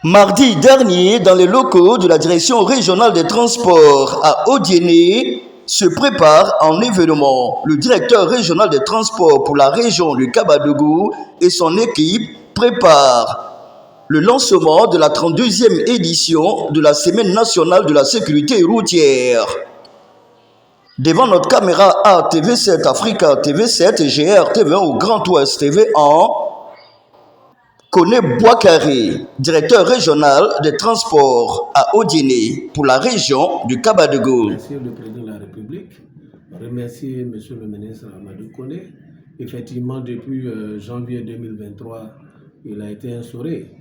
Mardi dernier, dans les locaux de la Direction régionale des transports à Odiéné, se prépare un événement. Le directeur régional des transports pour la région du Kabadougou et son équipe préparent le lancement de la 32e édition de la Semaine nationale de la sécurité routière. Devant notre caméra ATV7, Africa TV7 et GR TV1 au Grand Ouest TV1, Koné Boakari, directeur régional des transports à Odiéné pour la région du Kabadougou. Merci le président de la République. Remercier monsieur le ministre Amadou Koné. Effectivement, depuis janvier 2023, il a été instauré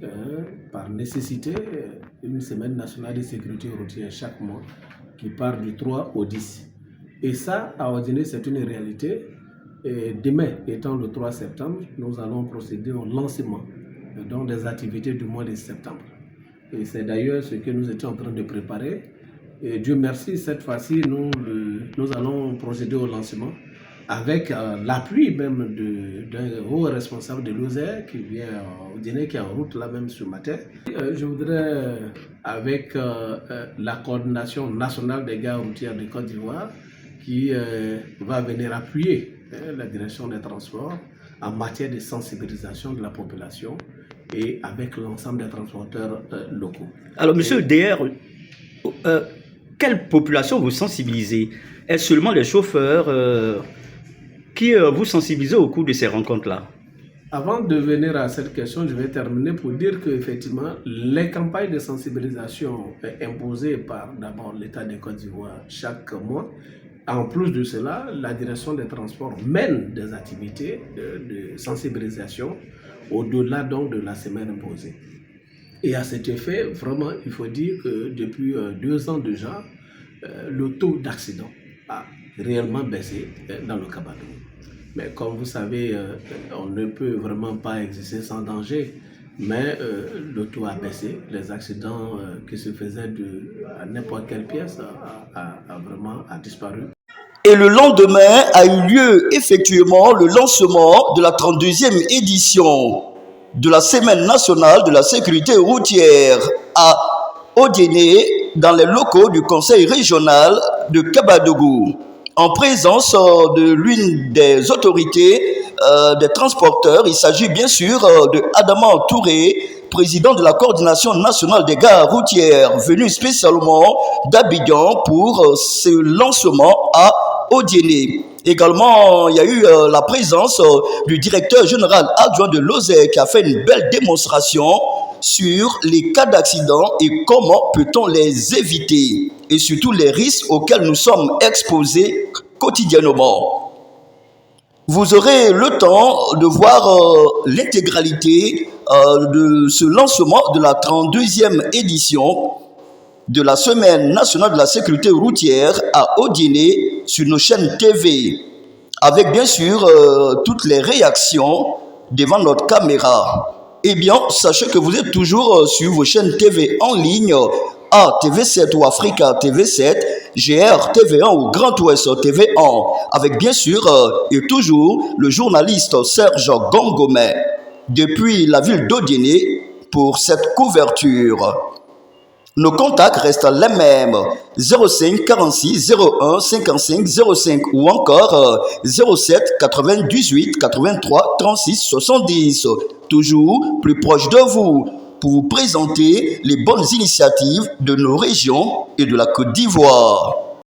par nécessité une semaine nationale de sécurité routière chaque mois qui part du 3 au 10. Et ça, à Odiéné, c'est une réalité. Et demain, étant le 3 septembre, nous allons procéder au lancement donc des activités du mois de septembre. Et c'est d'ailleurs ce que nous étions en train de préparer. Et Dieu merci, cette fois-ci, nous allons procéder au lancement avec l'appui même d'un haut responsable de l'OSER qui vient au dîner, qui est en route là même ce matin. Je voudrais, avec la coordination nationale des gares routières de Côte d'Ivoire, qui va venir appuyer la direction des transports en matière de sensibilisation de la population et avec l'ensemble des transporteurs locaux. Alors, monsieur DR, quelle population vous sensibilisez? Est-ce seulement les chauffeurs qui vous sensibilisez au cours de ces rencontres-là? Avant de venir à cette question, je vais terminer pour dire qu'effectivement, les campagnes de sensibilisation imposées par d'abord l'État de Côte d'Ivoire chaque mois, en plus de cela, la direction des transports mène des activités de sensibilisation au-delà donc de la semaine imposée. Et à cet effet, vraiment, il faut dire que depuis 2 ans déjà, le taux d'accident a réellement baissé dans le Kabadougou. Mais comme vous savez, on ne peut vraiment pas exister sans danger, mais le taux a baissé. Les accidents qui se faisaient à n'importe quelle pièce a vraiment disparu. Et le lendemain a eu lieu effectivement le lancement de la 32e édition de la Semaine nationale de la sécurité routière à Odiéné dans les locaux du Conseil régional de Kabadougou, en présence de l'une des autorités des transporteurs. Il s'agit bien sûr de Adama Touré, président de la coordination nationale des gares routières, venu spécialement d'Abidjan pour ce lancement à Odiéné. Également, il y a eu la présence du directeur général adjoint de l'OSER qui a fait une belle démonstration sur les cas d'accident et comment peut-on les éviter et surtout les risques auxquels nous sommes exposés quotidiennement. Vous aurez le temps de voir l'intégralité de ce lancement de la 32e édition de la Semaine nationale de la sécurité routière à Odiéné sur nos chaînes TV, avec bien sûr toutes les réactions devant notre caméra. Eh bien, sachez que vous êtes toujours sur vos chaînes TV en ligne, ATV7 ou Africa TV7, GR TV1 ou Grand Ouest TV1, avec bien sûr et toujours le journaliste Serge Gongomé, depuis la ville d'Odiéné pour cette couverture. Nos contacts restent les mêmes, 05 46 01 55 05 ou encore 07 98 83 36 70. Toujours plus proche de vous pour vous présenter les bonnes initiatives de nos régions et de la Côte d'Ivoire.